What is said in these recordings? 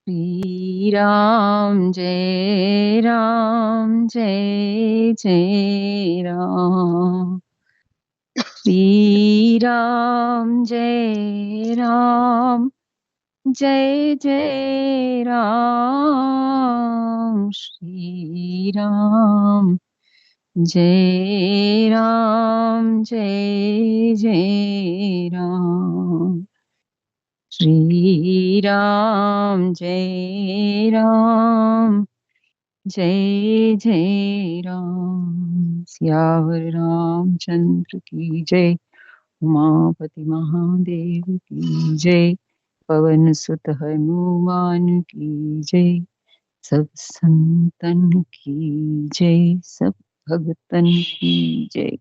श्री राम जय जय राम। श्री राम जय जय राम। श्री राम जय जय राम। श्री राम जय जय राम। सियावर रामचंद्र की जय। उमापति महादेव की जय। पवन सुत हनुमान की जय। सब संतन की जय, सब भगतन की जय।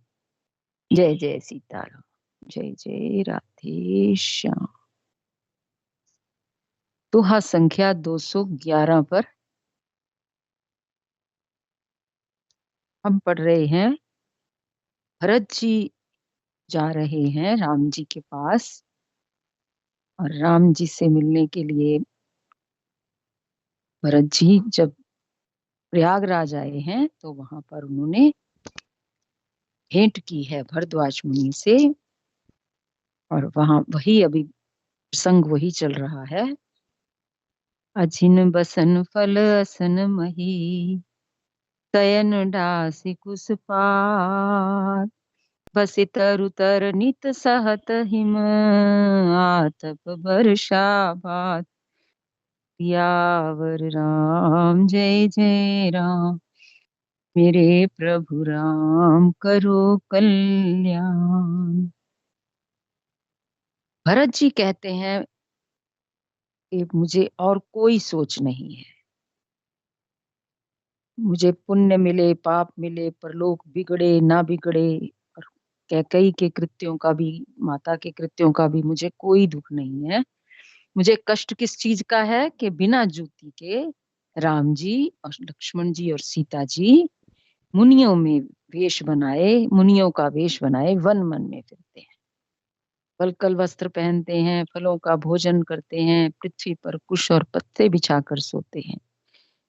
जय जय सीताराम। जय जय राधे श्याम। दोहा संख्या 211 पर हम पढ़ रहे हैं। भरत जी जा रहे हैं राम जी के पास और राम जी से मिलने के लिए भरत जी जब प्रयागराज आए हैं तो वहां पर उन्होंने भेंट की है भरद्वाज मुनि से। और वहां वही अभी प्रसंग वही चल रहा है। अजिन बसन फल असन मही, शयन डासी कुस पात। बसि तरु तर नित सहत हिम, आतप वर्षा भात। सियावर राम जय राम। मेरे प्रभु राम करो कल्याण। भरत जी कहते हैं कि मुझे और कोई सोच नहीं है। मुझे पुण्य मिले पाप मिले, परलोक बिगड़े ना बिगड़े, और कैकेयी के कृत्यों का भी, माता के कृत्यों का भी मुझे कोई दुख नहीं है। मुझे कष्ट किस चीज का है कि बिना जूती के राम जी और लक्ष्मण जी और सीता जी मुनियों में वेश बनाए, मुनियों का वेश बनाए वन मन में फिरते हैं। वल्कल वस्त्र पहनते हैं, फलों का भोजन करते हैं, पृथ्वी पर कुश और पत्ते बिछाकर सोते हैं,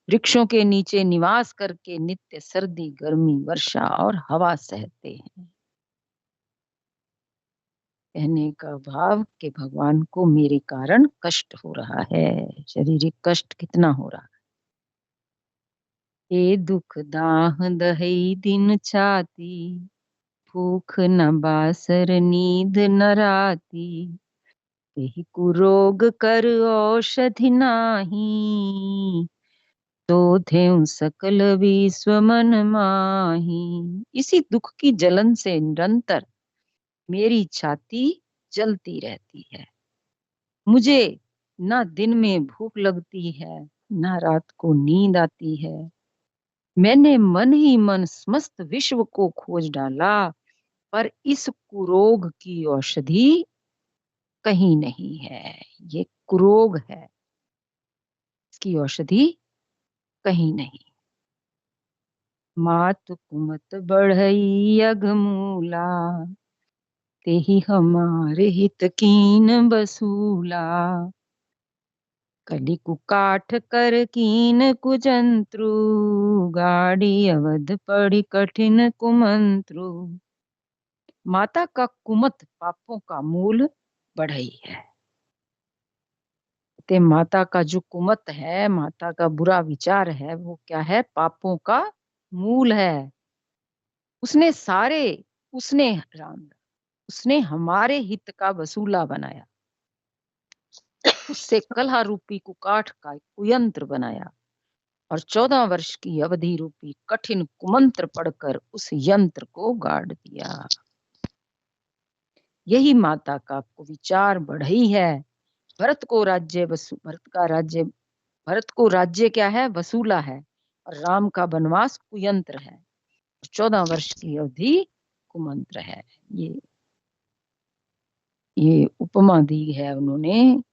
वृक्षों के नीचे निवास करके नित्य सर्दी गर्मी वर्षा और हवा सहते हैं। कहने का भाव कि भगवान को मेरे कारण कष्ट हो रहा है, शारीरिक कष्ट कितना हो रहा है। ये दुख दाह दहई दिन छाती, भूख न बासर नींद न राती। यही कुरोग कर औषधि नाही, तो ध्येउ सकल विश्व मन माही। इसी दुख की जलन से निरंतर मेरी छाती जलती रहती है। मुझे ना दिन में भूख लगती है, ना रात को नींद आती है। मैंने मन ही मन समस्त विश्व को खोज डाला, पर इस कुरोग की औषधि कहीं नहीं है। ये कुरोग है, इसकी औषधि कहीं नहीं। मात कुमत बढ़ई अगमूला, तेहि हमारे हित कीन बसूला। कली कुकाठ कर कीन कुजंत्रु, गाड़ी अवध पड़ी कठिन कुमंत्रु। माता का कुमत पापों का मूल बढ़ई है। ते माता का जो कुमत है, माता का बुरा विचार है, वो क्या है? पापों का मूल है। उसने सारे, उसने राम, उसने हमारे हित का वसूला बनाया। उससे कलह रूपी कुकाठ का कुयंत्र बनाया और 14 वर्ष की अवधि रूपी कठिन कुमंत्र पढ़कर उस यंत्र को गाड़ दिया। यही माता का विचार बढ़ई है। भरत को राज्य भरत का राज्य, भरत को राज्य क्या है? वसूला है। और राम का वनवास कुयंत्र है। 14 वर्ष की अवधि कुमंत्र है। ये उपमा दी है उन्होंने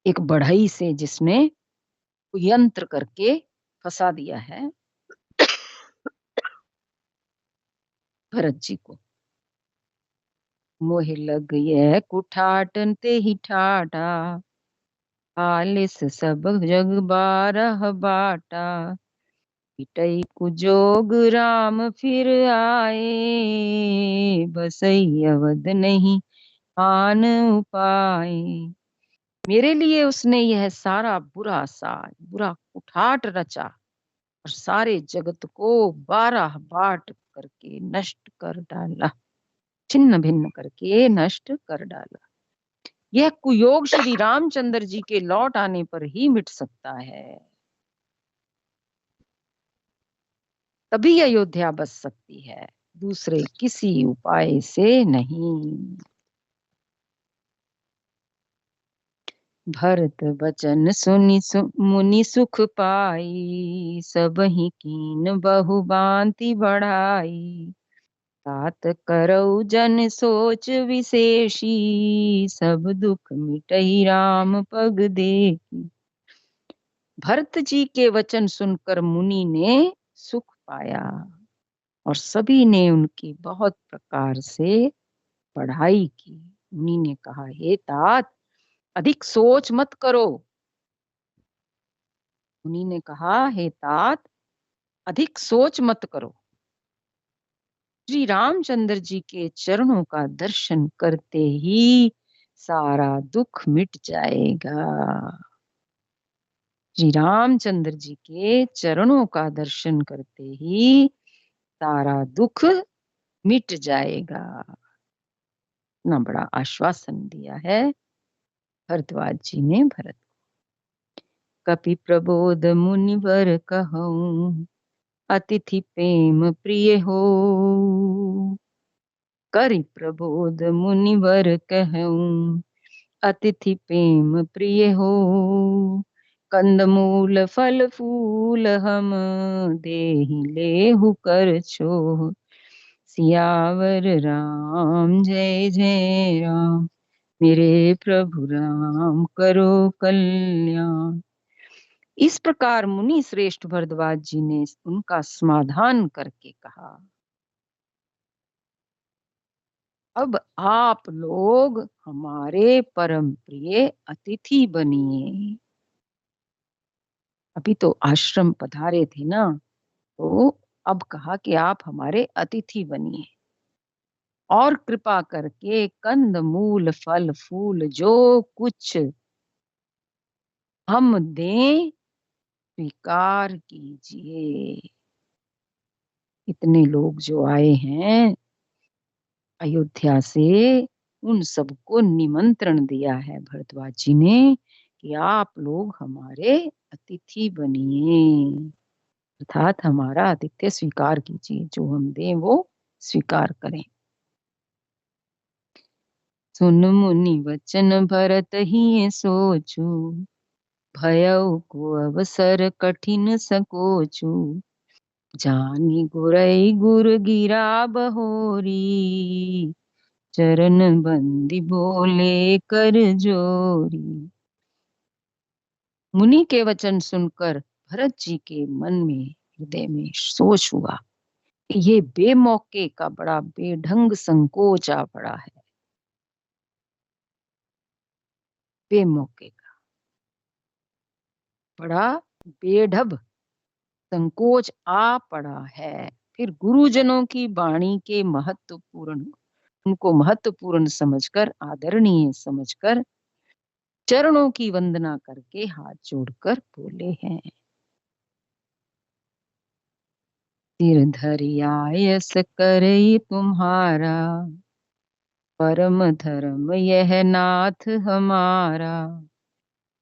एक बढ़ई से, जिसने कुयंत्र करके फंसा दिया है भरत जी को। मोह लग ये कुठाटन ते ही ठाटा, आलिस सब जग बारह बाटा, पिटई कुजोग राम फिर आए, बसई अवध नहीं आन उपाय। मेरे लिए उसने यह सारा बुरा साज बुरा कुठाट रचा, और सारे जगत को 12 बाट करके नष्ट कर डाला, छिन्न भिन्न करके नष्ट कर डाला। यह कुयोग श्री रामचंद्र जी के लौट आने पर ही मिट सकता है, तभी अयोध्या बस सकती है, दूसरे किसी उपाय से नहीं। भरत बचन सुनि मुनि सुख पाई, सब ही कीन बहु बांति बढ़ाई। तात करऊ जन सोच विशेषी, सब दुख मिटई राम पग देखी। भरत जी के वचन सुनकर मुनि ने सुख पाया, और सभी ने उनकी बहुत प्रकार से पढ़ाई की। मुनि ने कहा, हे तात, अधिक सोच मत करो। मुनि ने कहा, हे तात, अधिक सोच मत करो। श्री रामचंद्र जी के चरणों का दर्शन करते ही सारा दुख मिट जाएगा। श्री रामचंद्र जी के चरणों का दर्शन करते ही सारा दुख मिट जाएगा। इतना बड़ा आश्वासन दिया है भरद्वाज जी ने भरत। कपि प्रबोध मुनिवर कहऊं, अतिथि प्रेम प्रिय हो। करि प्रबोध मुनिवर कहऊं, अतिथि प्रेम प्रिय हो। कंदमूल फल फूल हम देहि लेहु कर छो। सियावर राम जय जय राम, मेरे प्रभु राम करो कल्याण। इस प्रकार मुनि श्रेष्ठ भरद्वाज जी ने उनका समाधान करके कहा, अब आप लोग हमारे परम प्रिय अतिथि बनिए। अभी तो आश्रम पधारे थे ना, तो अब कहा कि आप हमारे अतिथि बनिए, और कृपा करके कंद मूल फल फूल जो कुछ हम दें स्वीकार कीजिए। इतने लोग जो आए हैं अयोध्या से, उन सबको निमंत्रण दिया है भरद्वाज जी ने कि आप लोग हमारे अतिथि बनिए, अर्थात हमारा आतिथ्य स्वीकार कीजिए, जो हम दें वो स्वीकार करें। सुन मुनि वचन भरत ही सोचू, भयउ को अवसर कठिन सकोचू। जानी गुरई गुर गिरा बहोरी, चरण बंदी बोले कर जोरी। मुनि के वचन सुनकर भरत जी के मन में हृदय में सोच हुआ कि ये बेमौके का बड़ा बेढंग संकोच आ पड़ा है। बेमौके का बड़ा बेढब संकोच आ पड़ा है। फिर गुरुजनों की वाणी के महत्वपूर्ण उनको महत्वपूर्ण समझकर, आदरणीय समझकर चरणों की वंदना करके हाथ जोड़कर बोले हैं, सिर धरि आयस करई तुम्हारा, परम धर्म यह नाथ हमारा।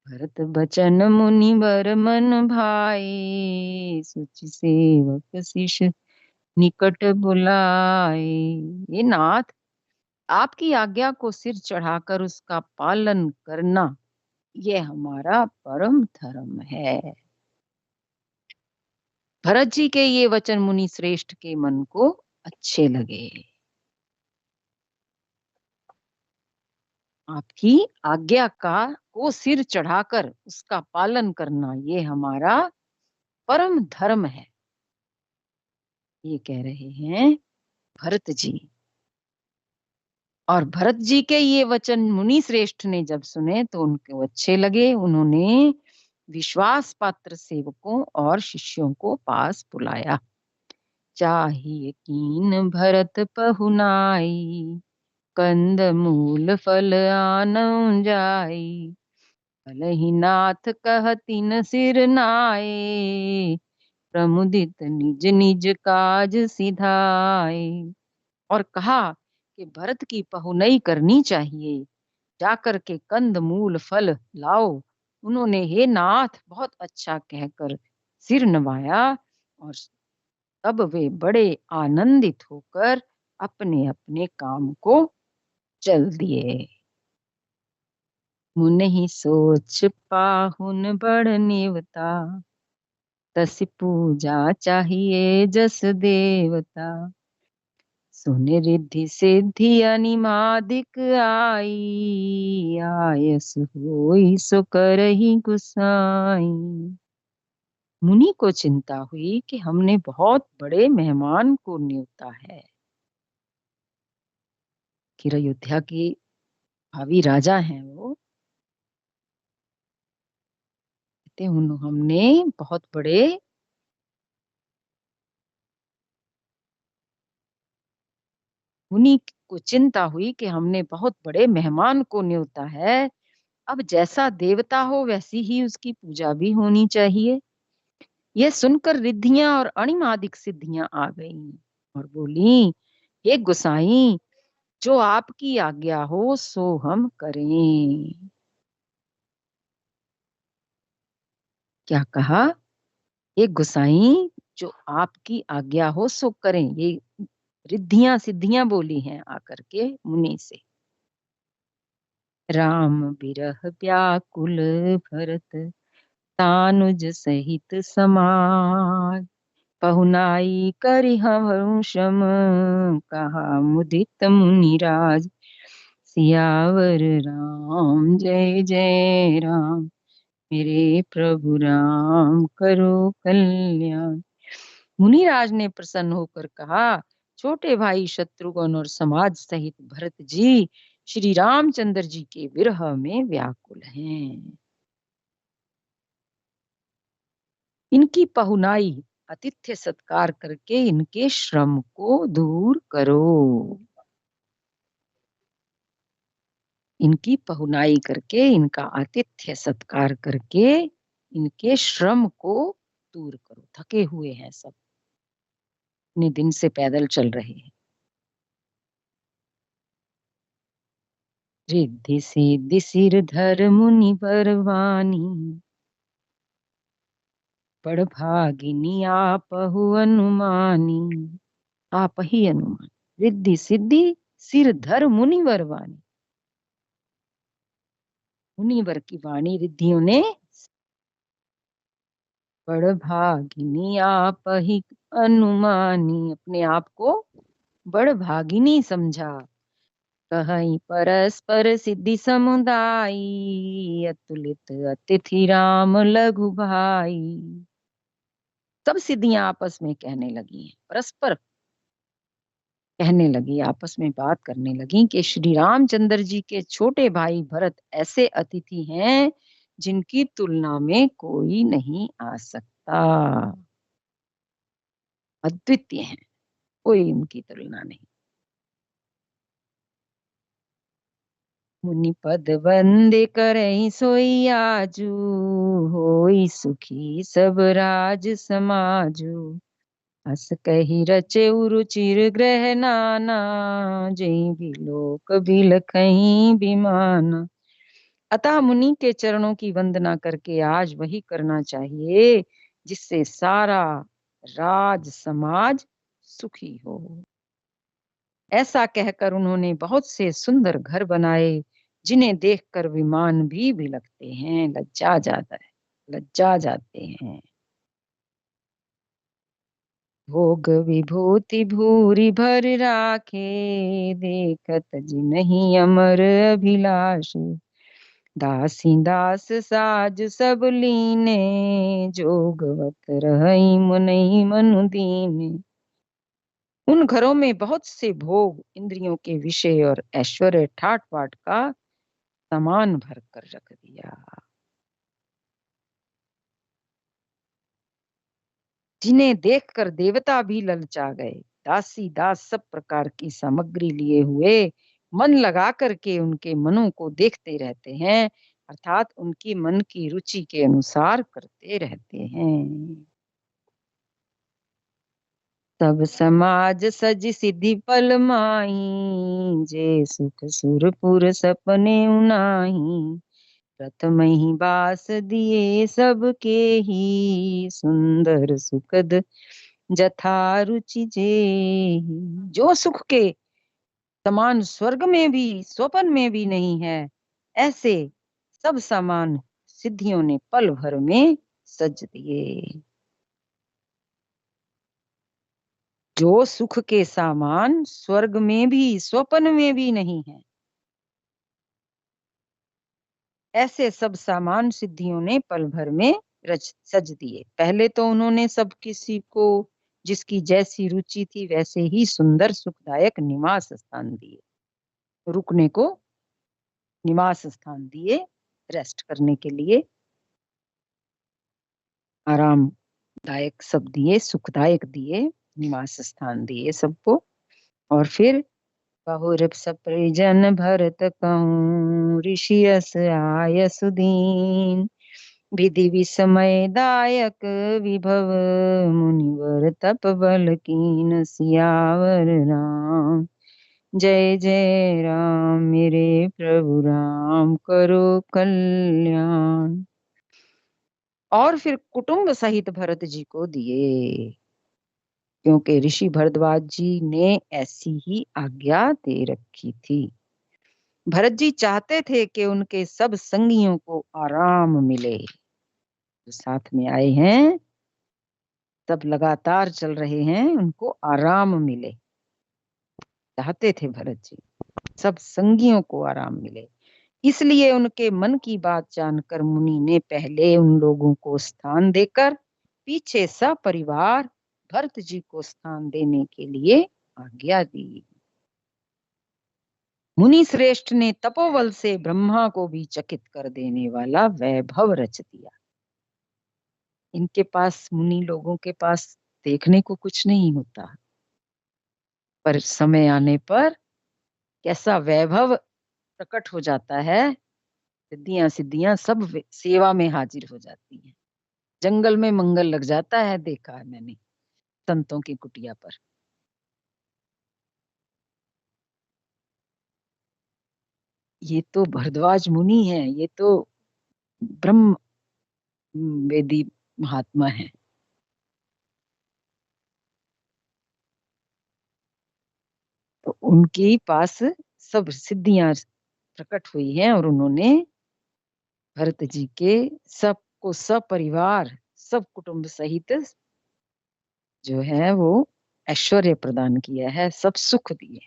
भरत बचन मुनि वर मन भाए, सुच सेवक शिष निकट बुलाए। ये नाथ, आपकी आज्ञा को सिर चढ़ाकर उसका पालन करना, ये हमारा परम धर्म है। भरत जी के ये वचन मुनि श्रेष्ठ के मन को अच्छे लगे। आपकी आज्ञा का को सिर चढ़ाकर उसका पालन करना, ये हमारा परम धर्म है, ये कह रहे हैं भरत जी। और भरत जी के ये वचन मुनि श्रेष्ठ ने जब सुने तो उनको अच्छे लगे। उन्होंने विश्वास पात्र सेवकों और शिष्यों को पास बुलाया। चाहिए कीन भरत पहुनाई, कंद मूल फल आन जाई। भलहि नाथ कहतिन सिर नाए, प्रमुदित निज निज काज सिधाए। और कहा कि भरत की पहुनई करनी चाहिए, जाकर के कंद मूल फल लाओ। उन्होंने हे नाथ बहुत अच्छा कहकर सिर नवाया और तब वे बड़े आनंदित होकर अपने अपने काम को चल दिए। मुनहि सोच पाहुन बड़ नेवता, तस पूजा चाहिए जस देवता। सुन रिद्धि सिद्धि अनिमादिक आई, आयस होई सो करहि गुसाई। मुनि को चिंता हुई कि हमने बहुत बड़े मेहमान को न्योता है, कि अयोध्या की भावी राजा हैं वो। कहते हमने बहुत बड़े मुनि को चिंता हुई कि हमने बहुत बड़े मेहमान को न्योता है। अब जैसा देवता हो वैसी ही उसकी पूजा भी होनी चाहिए। यह सुनकर रिद्धियां और अणिमादिक सिद्धियां आ गईं और बोली, हे गोसाई, जो आपकी आज्ञा हो सो हम करें। क्या कहा? हे गोसाई, जो आपकी आज्ञा हो सो करें। ये रिद्धियां सिद्धियां बोली हैं आकर के मुनि से। राम बिरह व्याकुल भरत, तानुज सहित समाज। पहुनाई करि हवहु श्रम, कहा मुदित मुनिराज। सियावर राम जय जय राम, मेरे प्रभु राम करो कल्याण। मुनिराज ने प्रसन्न होकर कहा, छोटे भाई शत्रुघ्न और समाज सहित भरत जी श्री रामचंद्र जी के विरह में व्याकुल हैं। इनकी पहुनाई आतिथ्य सत्कार करके इनके श्रम को दूर करो। इनकी पहुनाई करके, इनका आतिथ्य सत्कार करके इनके श्रम को दूर करो। थके हुए हैं सब, इतने दिन से पैदल चल रहे हैं। रिद्धि सिद्धि सिर धर मुनि बरवानी, बड़ भागिनी आपहु अनुमानी। आप ही अनुमान। रिद्धि सिद्धि सिर धर मुनि बरवानी। मुनिवर की वाणी रिद्धियों ने बड़ भागिनी आप ही अनुमानी, अपने आप को बड़ भागिनी समझा। कहीं परस्पर सिद्धि समुदायी, अतुलित अतिथि राम लघु भाई। सब सिद्धियां आपस में कहने लगी हैं, परस्पर कहने लगी, आपस में बात करने लगी कि श्री रामचंद्र जी के छोटे भाई भरत ऐसे अतिथि हैं जिनकी तुलना में कोई नहीं आ सकता। अद्वितीय हैं, कोई उनकी तुलना नहीं। मुनि पद वंदे करई सोई आजू, होई सुखी सब राज समाजू। अस कही रचे रुचिर ग्रह नाना, जई भी लोक बिलखई बिमाना। अतः मुनि के चरणों की वंदना करके आज वही करना चाहिए जिससे सारा राज समाज सुखी हो। ऐसा कहकर उन्होंने बहुत से सुंदर घर बनाए, जिन्हें देखकर विमान भी बिलखते हैं, लज्जा जाता है, लज्जा जाते हैं। भोग विभूति भूरि भर राखे, देखत जिनहि अमर अभिलाषी। दासी दास साज सब लीने, जोगवत रहई मुनहि मनु दीने। उन घरों में बहुत से भोग, इंद्रियों के विषय और ऐश्वर्य ठाट बाट का सामान भर कर रख दिया, जिन्हें देखकर देवता भी ललचा गए। दासी दास सब प्रकार की सामग्री लिए हुए मन लगा करके उनके मनों को देखते रहते हैं, अर्थात उनकी मन की रुचि के अनुसार करते रहते हैं। सब समाज सज सिद्धि पल माही, जे सुख सुरपुर सपने उनाही। प्रथम ही बास दिए सबके ही, सुंदर सुखद जथा रुचि जे। जो सुख के समान स्वर्ग में भी स्वपन में भी नहीं है, ऐसे सब सामान सिद्धियों ने पल भर में सज दिए। जो सुख के सामान स्वर्ग में भी स्वपन में भी नहीं है, ऐसे सब सामान सिद्धियों ने पल भर में रच सज दिए। पहले तो उन्होंने सब किसी को जिसकी जैसी रुचि थी वैसे ही सुंदर सुखदायक निवास स्थान दिए, रुकने को निवास स्थान दिए, रेस्ट करने के लिए आरामदायक सब दिए, सुखदायक दिए, निवास स्थान दिए सबको। और फिर बहुर सब परिजन भरत कहूँ, ऋषि यस आय सुदीन। विधि विस्मय दायक विभव, मुनिवर तप बल कीन सियावर राम। जय जय राम मेरे प्रभु राम, करो कल्याण। और फिर कुटुंब सहित भरत जी को दिए, क्योंकि ऋषि भरद्वाज जी ने ऐसी ही आज्ञा दे रखी थी। भरत जी चाहते थे कि उनके सब संगियों को आराम मिले, जो साथ में आए हैं सब लगातार चल रहे हैं, उनको आराम मिले, चाहते थे भरत जी सब संगियों को आराम मिले। इसलिए उनके मन की बात जानकर मुनि ने पहले उन लोगों को स्थान देकर पीछे सपरिवार भरत जी को स्थान देने के लिए आज्ञा दी। मुनि श्रेष्ठ ने तपोबल से ब्रह्मा को भी चकित कर देने वाला वैभव रच दिया। इनके पास, मुनि लोगों के पास देखने को कुछ नहीं होता, पर समय आने पर कैसा वैभव प्रकट हो जाता है, सिद्धियां सिद्धियां सब सेवा में हाजिर हो जाती हैं। जंगल में मंगल लग जाता है, देखा है मैंने संतों की कुटिया पर। ये तो भरद्वाज मुनि है, ये तो ब्रह्म वेदी महात्मा है। तो उनके पास सब सिद्धियां प्रकट हुई हैं और उन्होंने भरत जी के सबको सपरिवार सब कुटुंब सहित जो है वो ऐश्वर्य प्रदान किया है, सब सुख दिए,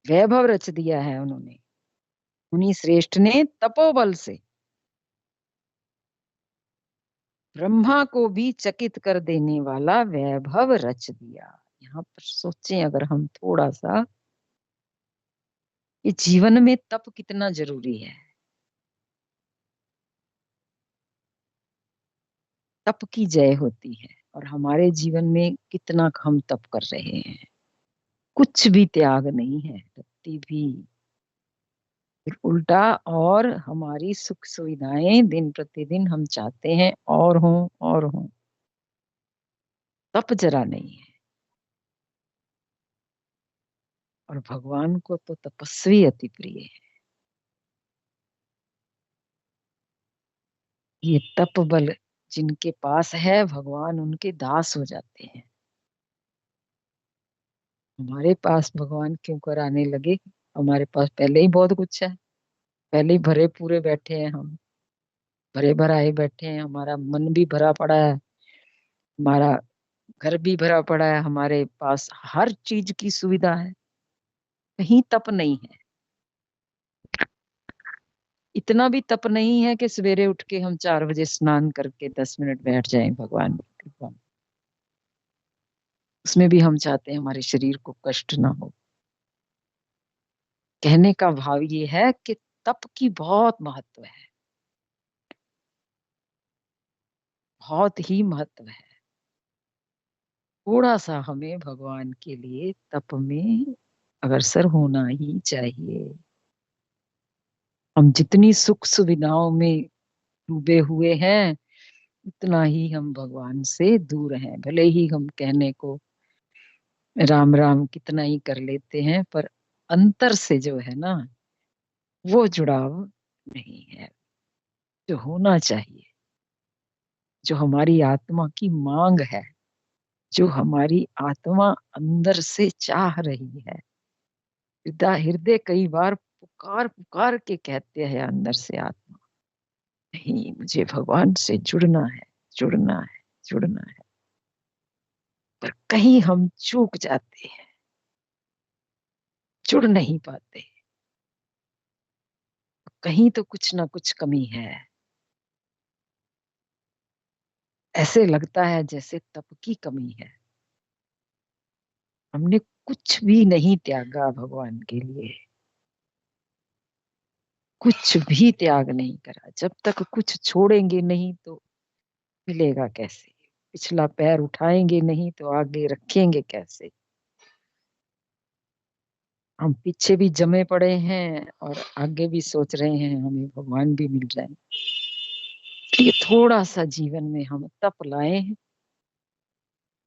वैभव रच दिया है उन्होंने। मुनि श्रेष्ठ ने तपोबल से ब्रह्मा को भी चकित कर देने वाला वैभव रच दिया। यहाँ पर सोचें अगर हम थोड़ा सा, ये जीवन में तप कितना जरूरी है। तप की जय होती है, और हमारे जीवन में कितना हम तप कर रहे हैं, कुछ भी त्याग नहीं है, रत्ती भी। फिर उल्टा, और हमारी सुख सुविधाएं दिन प्रतिदिन हम चाहते हैं और हों और हों, तप जरा नहीं है। और भगवान को तो तपस्वी अति प्रिय है। ये तप बल जिनके पास है, भगवान उनके दास हो जाते हैं। हमारे पास भगवान क्यों कराने लगे, हमारे पास पहले ही बहुत कुछ है, पहले ही भरे पूरे बैठे हैं हम, भरे भराए बैठे हैं, हमारा मन भी भरा पड़ा है, हमारा घर भी भरा पड़ा है, हमारे पास हर चीज की सुविधा है, कहीं तप नहीं है। इतना भी तप नहीं है कि सवेरे उठ के हम 4 बजे स्नान करके 10 मिनट बैठ जाएं भगवान की कृपा में। उसमें भी हम चाहते हैं हमारे शरीर को कष्ट ना हो। कहने का भाव ये है कि तप की बहुत महत्व है, बहुत ही महत्व है। थोड़ा सा हमें भगवान के लिए तप में अग्रसर होना ही चाहिए। हम जितनी सुख सुविधाओं में डूबे हुए हैं, उतना ही हम भगवान से दूर हैं। भले ही हम कहने को राम राम कितना ही कर लेते हैं, पर अंतर से जो है ना, वो जुड़ाव नहीं है जो होना चाहिए, जो हमारी आत्मा की मांग है, जो हमारी आत्मा अंदर से चाह रही है। हृदय हृदय कई बार पुकार पुकार के कहते हैं अंदर से आत्मा, नहीं मुझे भगवान से जुड़ना है, जुड़ना है, जुड़ना है। पर कहीं हम चूक जाते हैं, जुड़ नहीं पाते। कहीं तो कुछ ना कुछ कमी है। ऐसे लगता है जैसे तप की कमी है। हमने कुछ भी नहीं त्यागा भगवान के लिए, कुछ भी त्याग नहीं करा। जब तक कुछ छोड़ेंगे नहीं तो मिलेगा कैसे? पिछला पैर उठाएंगे नहीं तो आगे रखेंगे कैसे? हम पीछे भी जमे पड़े हैं और आगे भी सोच रहे हैं हमें भगवान भी मिल जाए। इसलिए थोड़ा सा जीवन में हम तप लाए हैं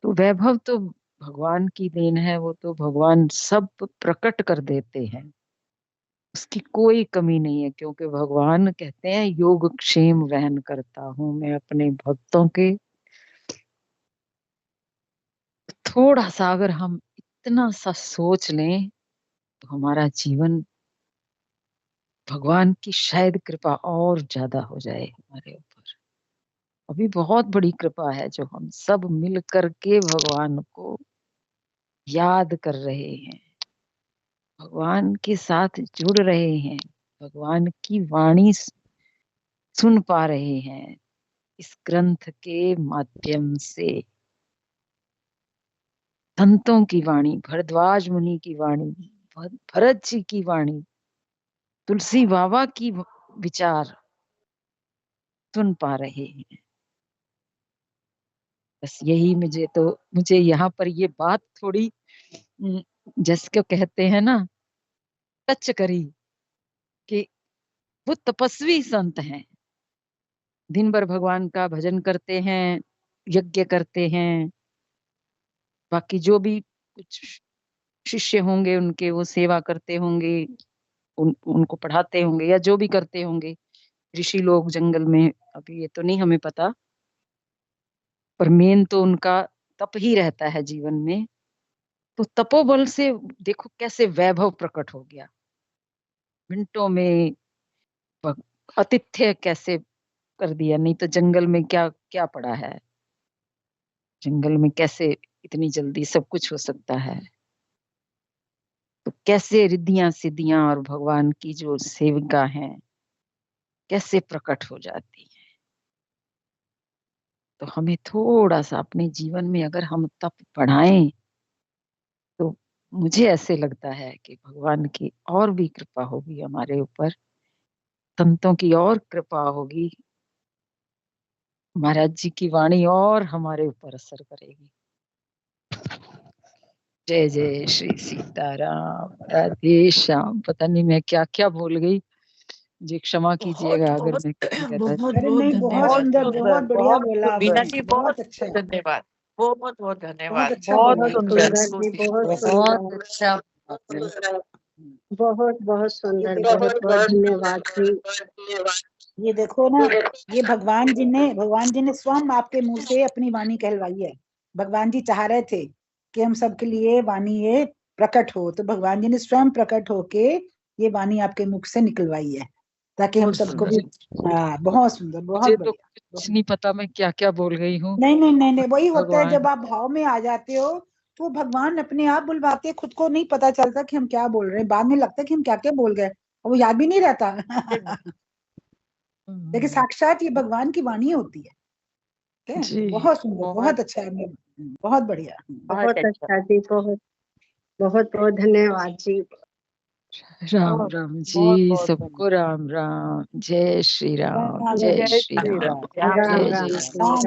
तो वैभव तो भगवान की देन है। वो तो भगवान सब प्रकट कर देते हैं, उसकी कोई कमी नहीं है। क्योंकि भगवान कहते हैं योग क्षेम वहन करता हूं मैं अपने भक्तों के। थोड़ा सा अगर हम इतना सा सोच लें तो हमारा जीवन, भगवान की शायद कृपा और ज्यादा हो जाए हमारे ऊपर। अभी बहुत बड़ी कृपा है जो हम सब मिल करके भगवान को याद कर रहे हैं, भगवान के साथ जुड़ रहे हैं, भगवान की वाणी सुन पा रहे हैं इस ग्रंथ के माध्यम से। संतों की वाणी, भरद्वाज मुनि की वाणी, भरत जी की वाणी, तुलसी बाबा की विचार सुन पा रहे हैं। बस यही मुझे यहाँ पर ये बात थोड़ी जैसे कहते हैं ना, टच करी कि वो तपस्वी संत हैं, दिन भर भगवान का भजन करते हैं, यज्ञ करते हैं, बाकी जो भी कुछ शिष्य होंगे उनके वो सेवा करते होंगे, उनको पढ़ाते होंगे या जो भी करते होंगे ऋषि लोग जंगल में। अभी ये तो नहीं हमें पता, पर मेन तो उनका तप ही रहता है जीवन में। तो तपोबल से देखो कैसे वैभव प्रकट हो गया मिनटों में। आतिथ्य कैसे कर दिया, नहीं तो जंगल में क्या क्या पड़ा है, जंगल में कैसे इतनी जल्दी सब कुछ हो सकता है। तो कैसे रिद्धियां सिद्धियां और भगवान की जो सेविका हैं कैसे प्रकट हो जाती है। तो हमें थोड़ा सा अपने जीवन में अगर हम तप बढ़ाएं तो मुझे ऐसे लगता है कि भगवान की और भी कृपा होगी हमारे ऊपर, संतों की और कृपा होगी, महाराज जी की वाणी और हमारे ऊपर असर करेगी। जय जय श्री सीताराम, राधे श्याम। पता नहीं मैं क्या क्या भूल गई, मुझे क्षमा बहुत कीजिएगा अगर बहुत मैं कहीं गलत। बहुत अरे बहुत नहीं, बहुत धन्यवाद, सुंदर, बहुत बढ़िया बोला मीना आपने, जी, बहुत बहुत अच्छा, धन्यवाद, बहुत बहुत बहुत धन्यवाद, अच्छा बहुत बोला बहुत आपने। सुंदर, सुंदर जी, बहुत बहुत सुंदर, अच्छा आपने। बहुत बहुत ये सुंदर, देखो, बहुत बहुत धन्यवाद जी। ये देखो ना, ये भगवान जी ने स्वयं आपके मुंह से अपनी वाणी कहलवाई है। भगवान जी चाह रहे थे कि हम सबके लिए वाणी ये प्रकट हो, तो भगवान जी ने स्वयं प्रकट होके ये वाणी आपके मुख से निकलवाई है, ताकि हम बहुत सबको भी। सुंदर। हाँ, बहुत सुंदर, बहुत मुझे तो बढ़िया, कुछ नहीं पता मैं क्या क्या बोल गई हूँ। नहीं नहीं नहीं नहीं, वही होता है भगवान, जब आप भाव में आ जाते हो तो भगवान अपने आप बुलवाते हैं, खुद को नहीं पता चलता कि हम क्या बोल रहे हैं, बाद में लगता है कि हम क्या क्या बोल गए और वो याद भी नहीं रहता। लेकिन साक्षात ये भगवान की वाणी होती है। ठीक है? जी बहुत सुंदर, बहुत बहुत अच्छा है। बहुत बढ़िया। बहुत अच्छा जी, बहुत बहुत बहुत धन्यवाद जी। राम राम जी, सबको राम राम। जय श्री राम, जय श्री राम, राम जय राम जय जी, राम।